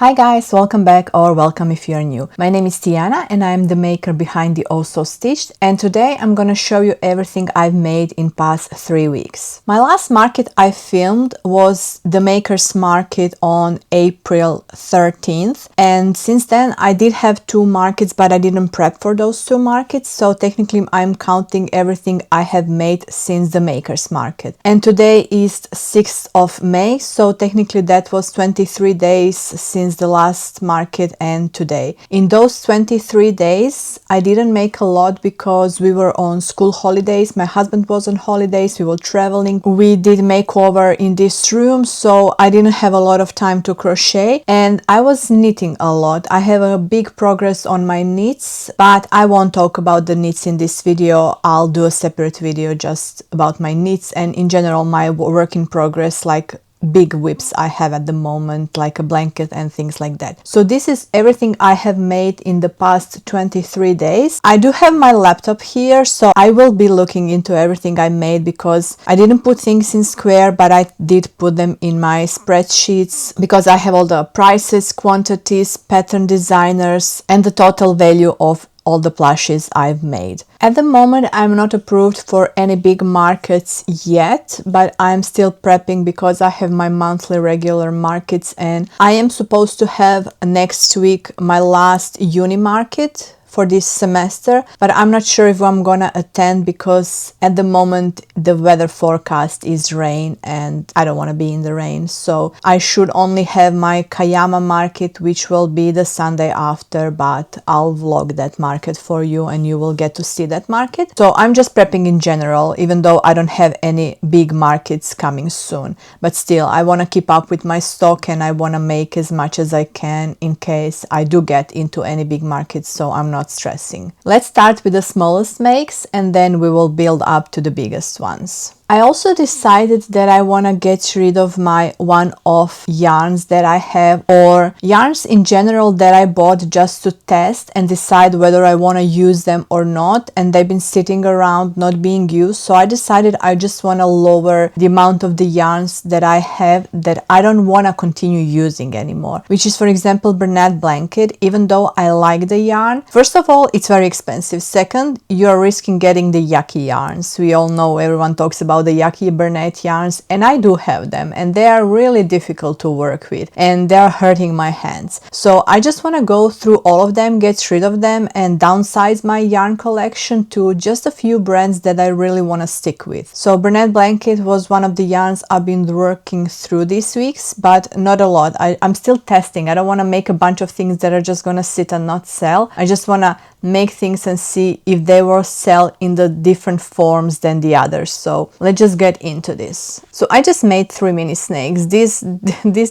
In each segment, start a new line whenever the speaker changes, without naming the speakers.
Hi guys, welcome back or welcome if you're new. My name is Tiana and I'm the maker behind the Also Stitched, and today I'm gonna show you everything I've made in past 3 weeks. My last market I filmed was the Makers Market on April 13th, and since then I did have 2 markets, but I didn't prep for those 2 markets, so technically I'm counting everything I have made since the Makers Market. And today is 6th of May, so technically that was 23 days since the last market and today. In those 23 days I didn't make a lot because we were on school holidays, my husband was on holidays, we were traveling, we did makeover in this room, so I didn't have a lot of time to crochet, and I was knitting a lot. I have a big progress on my knits, but I won't talk about the knits in this video. I'll do a separate video just about my knits and in general my work in progress, like big whips I have at the moment, like a blanket and things like that. So this is everything I have made in the past 23 days. I do have my laptop here, so I will be looking into everything I made because I didn't put things in Square, but I did put them in my spreadsheets because I have all the prices, quantities, pattern designers, and the total value of all the plushies I've made. At the moment I'm not approved for any big markets yet, but I'm still prepping because I have my monthly regular markets, and I am supposed to have next week my last uni market for this semester, but I'm not sure if I'm gonna attend because at the moment the weather forecast is rain and I don't want to be in the rain, so I should only have my Kayama market, which will be the Sunday after, but I'll vlog that market for you and you will get to see that market. So I'm just prepping in general, even though I don't have any big markets coming soon, but still I want to keep up with my stock and I want to make as much as I can in case I do get into any big markets, so I'm not stressing. Let's start with the smallest makes and then we will build up to the biggest ones. I also decided that I want to get rid of my one-off yarns that I have, or yarns in general that I bought just to test and decide whether I want to use them or not, and they've been sitting around not being used, so I decided I just want to lower the amount of the yarns that I have that I don't want to continue using anymore, which is, for example, Bernat blanket. Even though I like the yarn, first of all it's very expensive, second you're risking getting the yucky yarns. We all know, everyone talks about the yucky Bernat yarns, and I do have them and they are really difficult to work with and they are hurting my hands, so I just want to go through all of them, get rid of them and downsize my yarn collection to just a few brands that I really want to stick with. So Bernat blanket was one of the yarns I've been working through these weeks, but not a lot. I'm still testing. I don't want to make a bunch of things that are just gonna sit and not sell. I just want to make things and see if they will sell in the different forms than the others. So let's just get into this. So I just made 3 mini snakes. This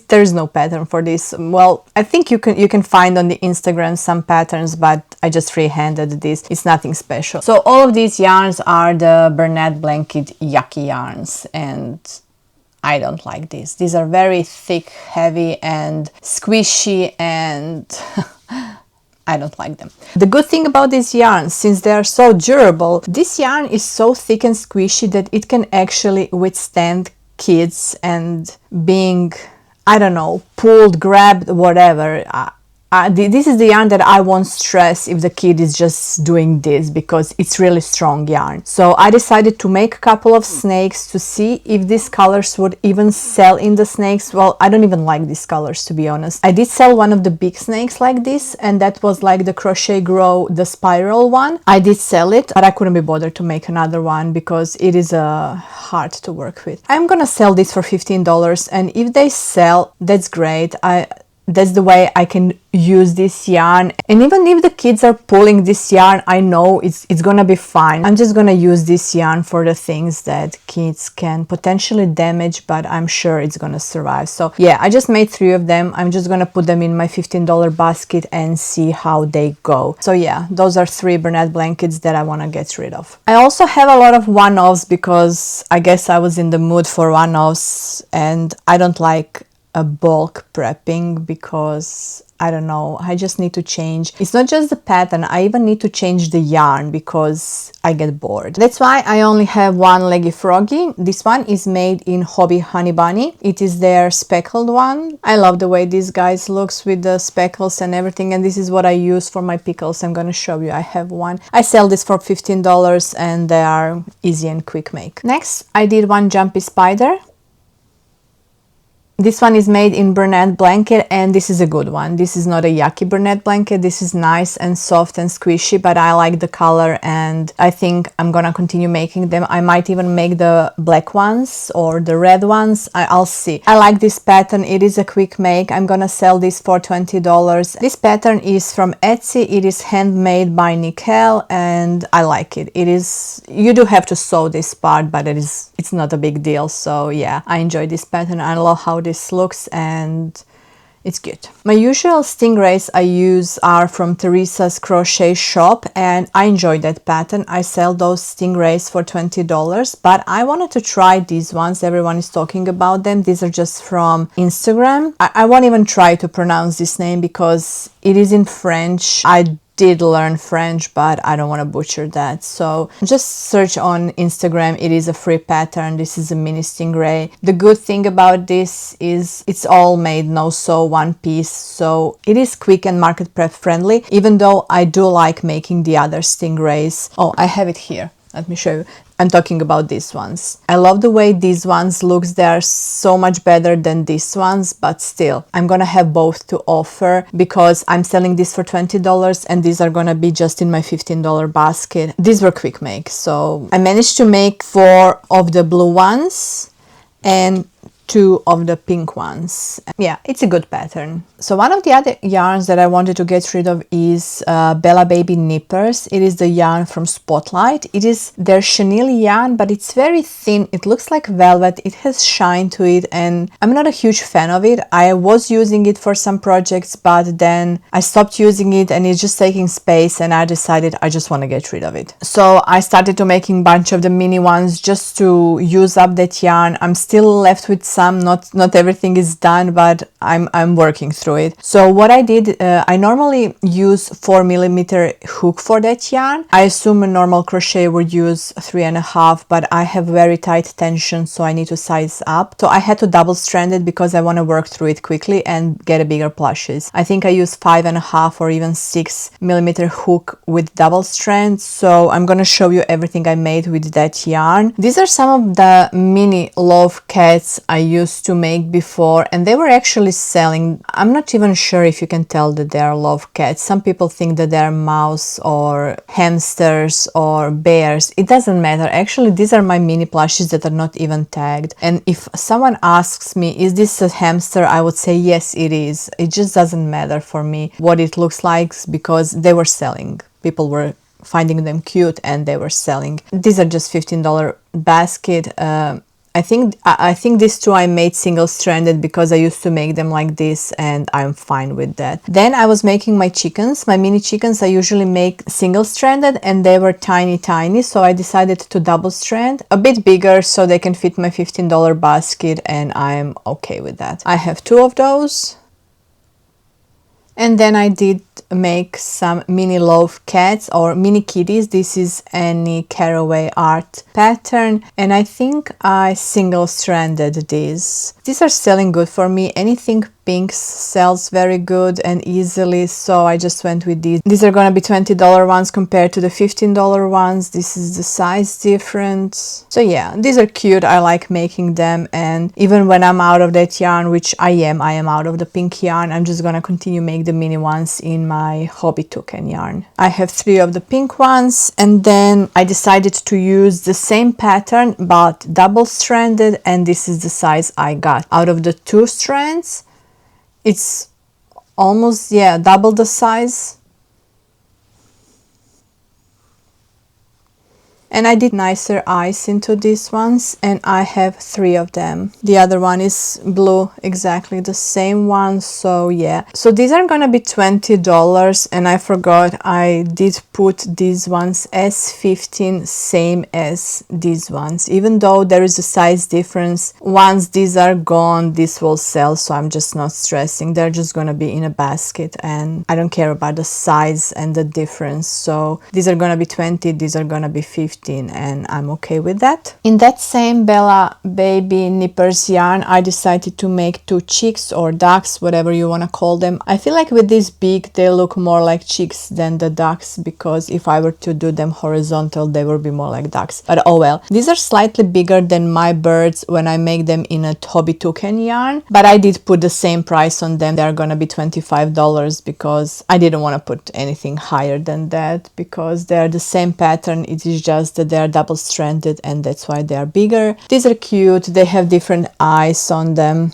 there's no pattern for this. Well, I think you can find on the Instagram some patterns, but I just freehanded this. It's nothing special. So all of these yarns are the Bernat blanket yucky yarns, and I don't like these. These are very thick, heavy and squishy, and I don't like them. The good thing about these yarns, since they are so durable, this yarn is so thick and squishy that it can actually withstand kids and being, I don't know, pulled, grabbed, whatever. This is the yarn that I won't stress if the kid is just doing this because it's really strong yarn. So I decided to make a couple of snakes to see if these colors would even sell in the snakes. Well, I don't even like these colors, to be honest. I did sell one of the big snakes like this, and that was like the Crochet Grow, the spiral one. I did sell it, but I couldn't be bothered to make another one because it is hard to work with. I'm gonna sell this for $15, and if they sell, that's great. That's the way I can use this yarn, and even if the kids are pulling this yarn, I know it's gonna be fine. I'm just gonna use this yarn for the things that kids can potentially damage, but I'm sure it's gonna survive. So yeah, I just made 3 of them. I'm just gonna put them in my $15 basket and see how they go. So yeah, those are 3 Bernat blankets that I want to get rid of. I also have a lot of one-offs because I guess I was in the mood for one-offs, and I don't like a bulk prepping because I don't know, I just need to change. It's not just the pattern, I even need to change the yarn because I get bored. That's why I only have one leggy froggy. This one is made in Hobby Honey Bunny. It is their speckled one. I love the way this guys looks with the speckles and everything, and this is what I use for my pickles. I'm gonna show you. I have one. I sell this for $15 and they are easy and quick make. Next, I did one jumpy spider. This one is made in Bernat blanket, and this is a good one. This is not a yucky Bernat blanket. This is nice and soft and squishy, but I like the color and I think I'm gonna continue making them. I might even make the black ones or the red ones. I'll see. I like this pattern. It is a quick make. I'm gonna sell this for $20. This pattern is from Etsy. It is handmade by Nickel and I like it. It is, you do have to sew this part, but it's not a big deal. So yeah, I enjoy this pattern. I love how this looks and it's cute. My usual stingrays I use are from Teresa's crochet shop and I enjoy that pattern. I sell those stingrays for $20, but I wanted to try these ones. Everyone is talking about them. These are just from Instagram. I won't even try to pronounce this name because it is in French. I did learn French, but I don't want to butcher that. So just search on Instagram. It is a free pattern. This is a mini stingray. The good thing about this is it's all made no sew one piece. So it is quick and market prep friendly, even though I do like making the other stingrays. Oh, I have it here. Let me show you. I'm talking about these ones. I love the way these ones looks. They are so much better than these ones, but still, I'm gonna have both to offer because I'm selling this for $20 and these are gonna be just in my $15 basket. These were quick make, so I managed to make 4 of the blue ones and 2 of the pink ones. Yeah, it's a good pattern. So one of the other yarns that I wanted to get rid of is Bella Baby Nippers. It is the yarn from Spotlight. It is their chenille yarn, but it's very thin. It looks like velvet. It has shine to it and I'm not a huge fan of it. I was using it for some projects, but then I stopped using it and it's just taking space and I decided I just want to get rid of it. So I started to making a bunch of the mini ones just to use up that yarn. I'm still left with some, not everything is done, but I'm working through it. So what I did, I normally use 4mm hook for that yarn. I assume a normal crochet would use 3.5, but I have very tight tension, so I need to size up. So I had to double strand it because I want to work through it quickly and get a bigger plushes. I think I use 5.5 or even 6mm hook with double strand. So I'm gonna show you everything I made with that yarn. These are some of the mini love cats I used to make before and they were actually selling. I'm not even sure if you can tell that they are love cats. Some people think that they're mouse or hamsters or bears. It doesn't matter. Actually, these are my mini plushies that are not even tagged. And if someone asks me, is this a hamster? I would say yes, it is. It just doesn't matter for me what it looks like because they were selling. People were finding them cute and they were selling. These are just $15 basket. I think these two I made single-stranded because I used to make them like this and I'm fine with that. Then I was making my chickens. My mini chickens I usually make single-stranded and they were tiny, so I decided to double strand a bit bigger so they can fit my $15 basket and I'm okay with that. I have 2 of those. And then I did make some mini love cats or mini kitties. This is Annie Caraway art pattern and I think I single stranded these. These are selling good for me. Anything pink sells very good and easily, so I just went with these. These are gonna be $20 ones compared to the $15 ones. This is the size difference. So yeah, these are cute. I like making them and even when I'm out of that yarn, which I am out of the pink yarn, I'm just gonna continue make the mini ones in my Hobby Toucan yarn. I have 3 of the pink ones and then I decided to use the same pattern but double stranded and this is the size I got. Out of the 2 strands, it's almost, yeah, double the size. And I did nicer eyes into these ones, and I have 3 of them. The other one is blue, exactly the same one. So yeah, so these are gonna be $20, and I forgot I did put these ones as 15, same as these ones, even though there is a size difference. Once these are gone, this will sell, so I'm just not stressing. They're just gonna be in a basket, and I don't care about the size and the difference. So these are gonna be 20, these are gonna be 15, and I'm okay with that. In that same Bella Baby Nippers yarn, I decided to make 2 chicks or ducks, whatever you want to call them. I feel like with this beak they look more like chicks than the ducks, because if I were to do them horizontal they would be more like ducks, but oh well. These are slightly bigger than my birds when I make them in a Hobby Toucan yarn, but I did put the same price on them. They're gonna be $25 because I didn't want to put anything higher than that, because they're the same pattern. It is just that they're double stranded, and that's why they are bigger. These are cute. They have different eyes on them.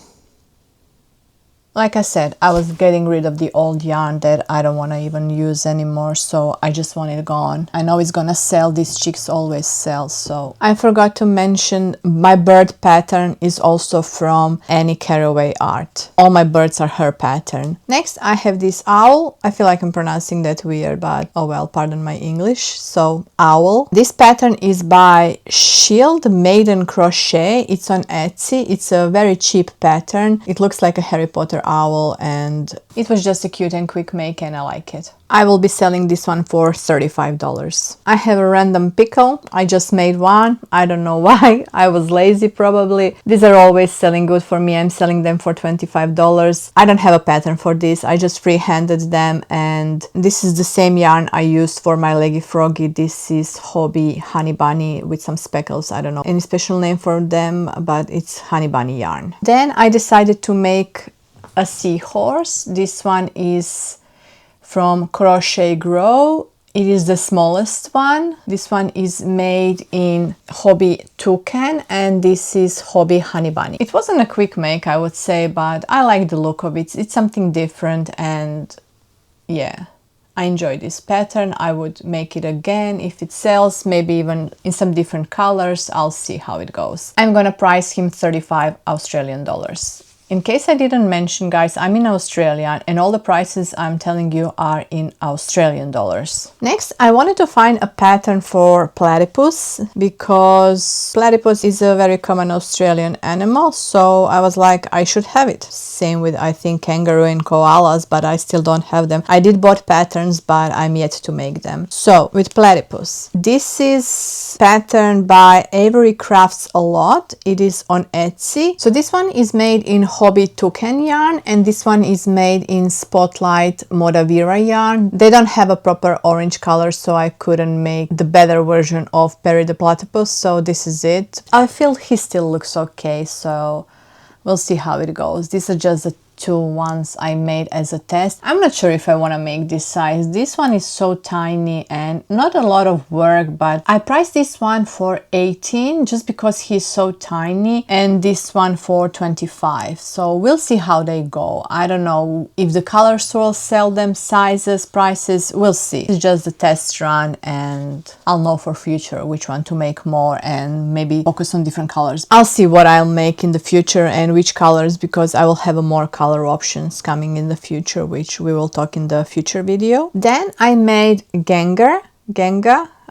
Like I said, I was getting rid of the old yarn that I don't want to even use anymore, so I just want it gone. I know it's gonna sell, these chicks always sell. So I forgot to mention, my bird pattern is also from Annie Caraway Art. All my birds are her pattern. Next I have this owl. I feel like I'm pronouncing that weird, but oh well, pardon my English. So owl. This pattern is by Shield Maiden Crochet. It's on Etsy. It's a very cheap pattern. It looks like a Harry Potter owl, and it was just a cute and quick make, and I like it. I will be selling this one for $35. I have a random pickle. I just made one. I don't know why. I was lazy probably. These are always selling good for me. I'm selling them for $25. I don't have a pattern for this. I just free-handed them, and this is the same yarn I used for my Leggy Froggy. This is Hobby Honey Bunny with some speckles. I don't know any special name for them, but it's Honey Bunny yarn. Then I decided to make a seahorse. This one is from Crochet Grow. It is the smallest one. This one is made in Hobby Toucan, and this is Hobby Honey Bunny. It wasn't a quick make, I would say, but I like the look of it. It's something different, and yeah, I enjoy this pattern. I would make it again if it sells, maybe even in some different colors. I'll see how it goes. I'm gonna price him 35 Australian dollars. In case I didn't mention, guys, I'm in Australia, and all the prices I'm telling you are in Australian dollars. Next, I wanted to find a pattern for platypus, because platypus is a very common Australian animal, so I was like, I should have it. Same with, I think, kangaroo and koalas, but I still don't have them. I did bought patterns, but I'm yet to make them. So with platypus, this is pattern by Avery Crafts a Lot. It is on Etsy. So this one is made in Hobby Toucan yarn, and this one is made in Spotlight Modavira yarn. They don't have a proper orange color, so I couldn't make the better version of Perry the Platypus, so this is it. I feel he still looks okay, so we'll see how it goes. These are just the 2 ones I made as a test. I'm not sure if I want to make this size. This one is so tiny and not a lot of work, but I priced this one for 18 just because he's so tiny, and this one for 25. So we'll see how they go. I don't know if the colors will sell them, sizes, prices, we'll see. It's just a test run, and I'll know for future which one to make more and maybe focus on different colors. I'll see what I'll make in the future and which colors, because I will have a more color options coming in the future, which we will talk in the future video. Then I made Genga.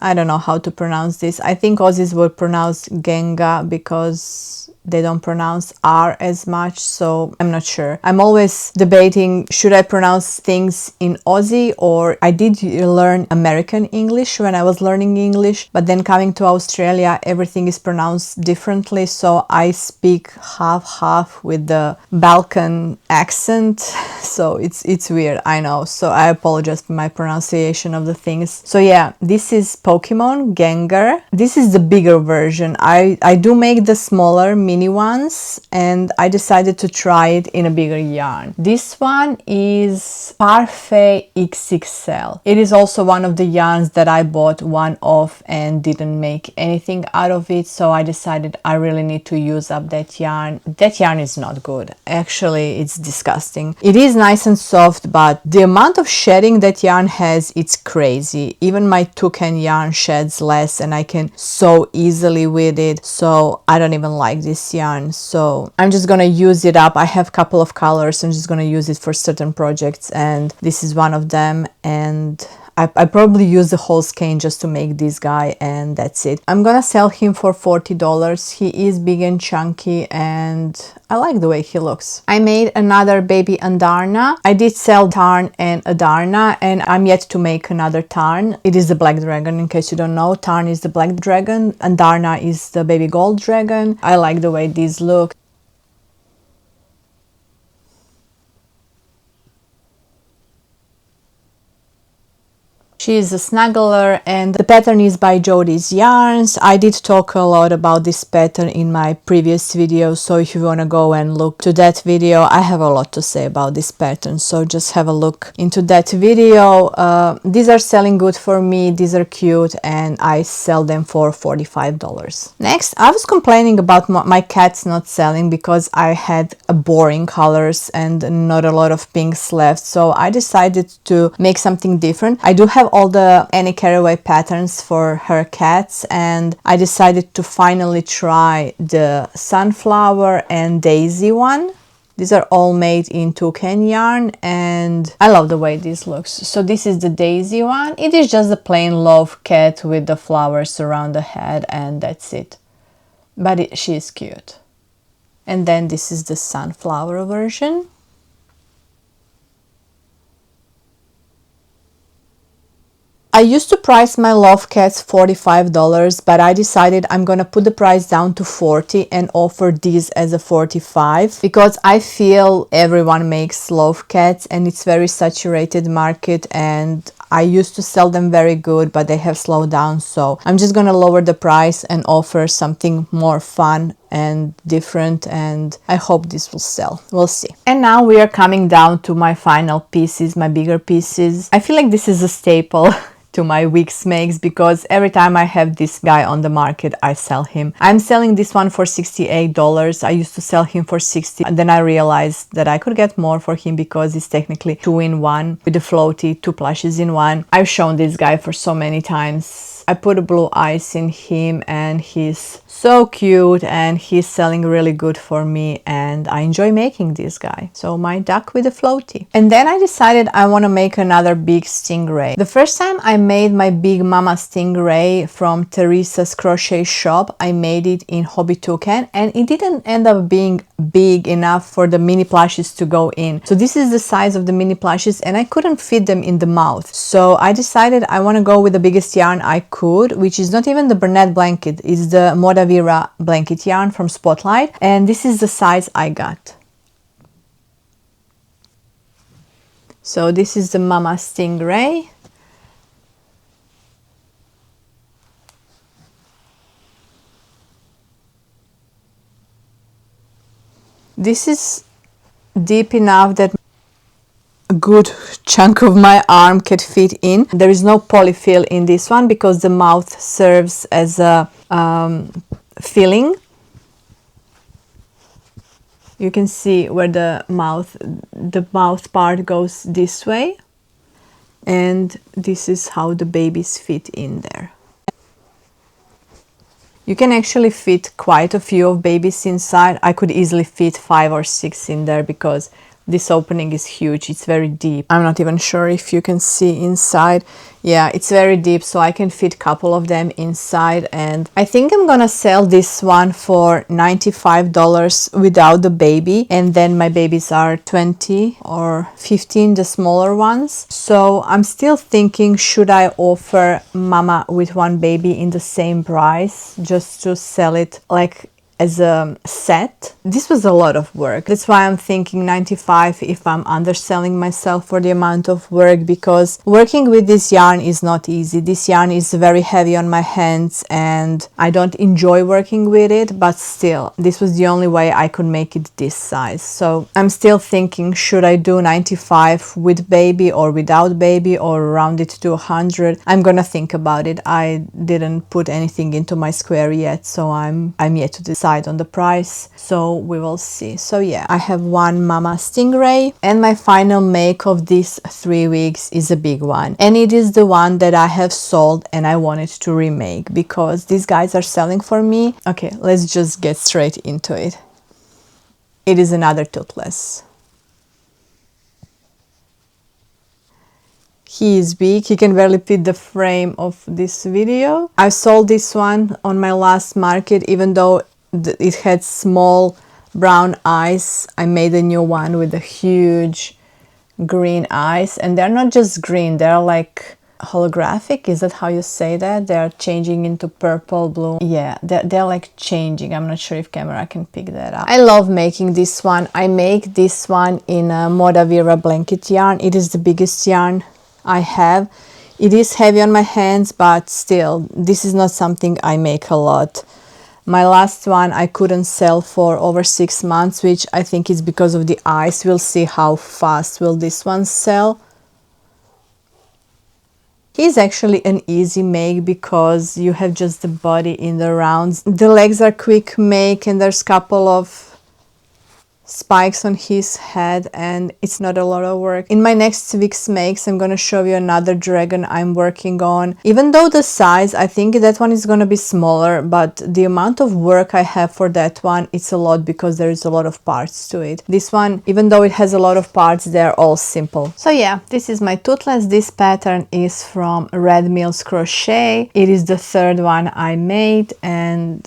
I don't know how to pronounce this. I think Aussies will pronounce Genga because they don't pronounce R as much, so I'm not sure. I'm always debating, should I pronounce things in Aussie, or I did learn American English when I was learning English, but then coming to Australia, everything is pronounced differently, so I speak half with the Balkan accent, so it's weird, I know, so I apologize for my pronunciation of the things. So yeah, this is Pokemon Gengar. This is the bigger version. I do make the smaller, mini ones and I decided to try it in a bigger yarn. This one is Parfait XXL. It is also one of the yarns that I bought one off and didn't make anything out of it, so I decided I really need to use up that yarn. That yarn is not good. Actually, it's disgusting. It is nice and soft, but the amount of shedding that yarn has, it's crazy. Even my toucan yarn sheds less and I can sew easily with it, so I don't even like this yarn. So I'm just gonna use it up. I have a couple of colors. I'm just gonna use it for certain projects and this is one of them, and I probably use the whole skein just to make this guy, and that's it. I'm gonna sell him for $40. He is big and chunky and I like the way he looks. I made another baby Andarna. I did sell Tarn and Adarna and I'm yet to make another Tarn. It is the black dragon, in case you don't know. Tarn is the black dragon, Andarna is the baby gold dragon. I like the way these look. She is a snuggler and the pattern is by Jodie's Yarns. I did talk a lot about this pattern in my previous video, so if you want to go and look to that video, I have a lot to say about this pattern, so just have a look into that video. These are selling good for me, these are cute, and I sell them for $45. Next, I was complaining about my cats not selling because I had boring colors and not a lot of pinks left, so I decided to make something different. I do have all the Annie Carraway patterns for her cats and I decided to finally try the sunflower and daisy one. These are all made in toucan yarn and I love the way this looks. So this is the daisy one. It is just a plain love cat with the flowers around the head and that's it. But she is cute. And then this is the sunflower version. I used to price my love cats $45, but I decided I'm gonna put the price down to $40 and offer these as a $45 because I feel everyone makes love cats and it's very saturated market and I used to sell them very good, but they have slowed down, so I'm just gonna lower the price and offer something more fun and different, and I hope this will sell. We'll see. And now we are coming down to my final pieces, my bigger pieces. I feel like this is a staple to my week's makes because every time I have this guy on the market, I sell him. I'm selling this one for $68. I used to sell him for $60 and then I realized that I could get more for him because it's technically 2-in-1 with the floaty, 2 plushes in one. I've shown this guy for so many times. I put a blue eyes in him and he's so cute and he's selling really good for me and I enjoy making this guy. So my duck with a floaty. And then I decided I want to make another big stingray. The first time I made my big Mama Stingray from Teresa's crochet shop, I made it in Hobby Toucan and it didn't end up being big enough for the mini plushes to go in. So this is the size of the mini plushes and I couldn't fit them in the mouth. So I decided I want to go with the biggest yarn I could, which is not even the Bernat blanket, it's the Modavira blanket yarn from Spotlight, and this is the size I got. So this is the Mama Stingray. This is deep enough that a good chunk of my arm can fit in. There is no polyfill in this one because the mouth serves as a filling. You can see where the mouth part goes this way, and this is how the babies fit in there. You can actually fit quite a few of babies inside. I could easily fit 5 or 6 in there because this opening is huge. It's very deep. I'm not even sure if you can see inside. Yeah, it's very deep, so I can fit a couple of them inside, and I think I'm gonna sell this one for $95 without the baby, and then my babies are 20 or 15, the smaller ones. So I'm still thinking, should I offer Mama with one baby in the same price just to sell it like as a set. This was a lot of work. That's why I'm thinking 95 if I'm underselling myself for the amount of work, because working with this yarn is not easy. This yarn is very heavy on my hands and I don't enjoy working with it, but still, this was the only way I could make it this size. So I'm still thinking, should I do 95 with baby or without baby, or round it to 100? I'm gonna think about it. I didn't put anything into my square yet, so I'm yet to decide on the price, so we will see. So yeah, I have one Mama Stingray, and my final make of these 3 weeks is a big one, and it is the one that I have sold and I wanted to remake because these guys are selling for me. Okay, let's just get straight into it. It is another Toothless. He is big, he can barely fit the frame of this video. I sold this one on my last market, even though it had small brown eyes. I made a new one with a huge green eyes, and they're not just green, they're like holographic. Is that how you say that? They're changing into purple, blue. Yeah, they're like changing. I'm not sure if camera can pick that up. I love making this one. I make this one in a Modavira blanket yarn. It is the biggest yarn I have. It is heavy on my hands, but still, this is not something I make a lot. My last one I couldn't sell for over 6 months, which I think is because of the ice. We'll see how fast will this one sell. He's actually an easy make because you have just the body in the rounds. The legs are quick make, and there's a couple of spikes on his head, and it's not a lot of work. In my next week's makes, I'm gonna show you another dragon I'm working on. Even though the size, I think that one is gonna be smaller, but the amount of work I have for that one, it's a lot because there is a lot of parts to it. This one, even though it has a lot of parts, they're all simple. So yeah, this is my Toothless. This pattern is from Red Mills Crochet. It is the 3rd one I made, and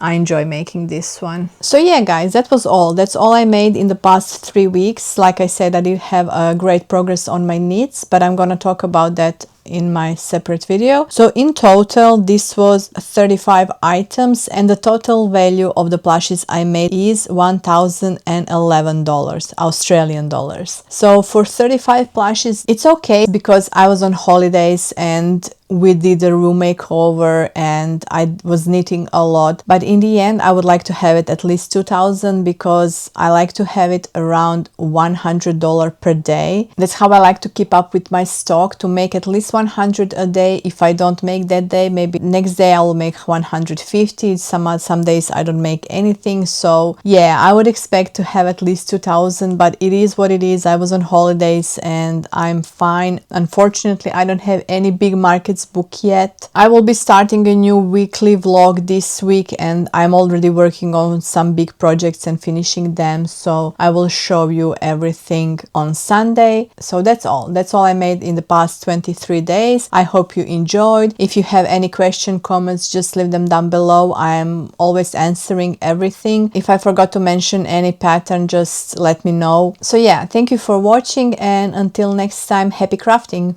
I enjoy making this one. So yeah, guys, that was all. That's all I made in the past 3 weeks. Like I said, I did have a great progress on my knits, but I'm gonna talk about that in my separate video. So in total, this was 35 items, and the total value of the plushies I made is $1,011 Australian dollars. So for 35 plushies, it's okay because I was on holidays and we did a room makeover and I was knitting a lot, but in the end I would like to have it at least 2,000 because I like to have it around $100 per day. That's how I like to keep up with my stock, to make at least 100 a day. If I don't make that day, maybe next day I will make 150. Some days I don't make anything. So yeah, I would expect to have at least 2,000, but it is what it is. I was on holidays and I'm fine. Unfortunately, I don't have any big markets book yet. I will be starting a new weekly vlog this week, and I'm already working on some big projects and finishing them, so I will show you everything on Sunday. So that's all I made in the past 23 days. I hope you enjoyed. If you have any question, comments, just leave them down below. I am always answering everything. If I forgot to mention any pattern, just let me know. So yeah, thank you for watching, and until next time, happy crafting.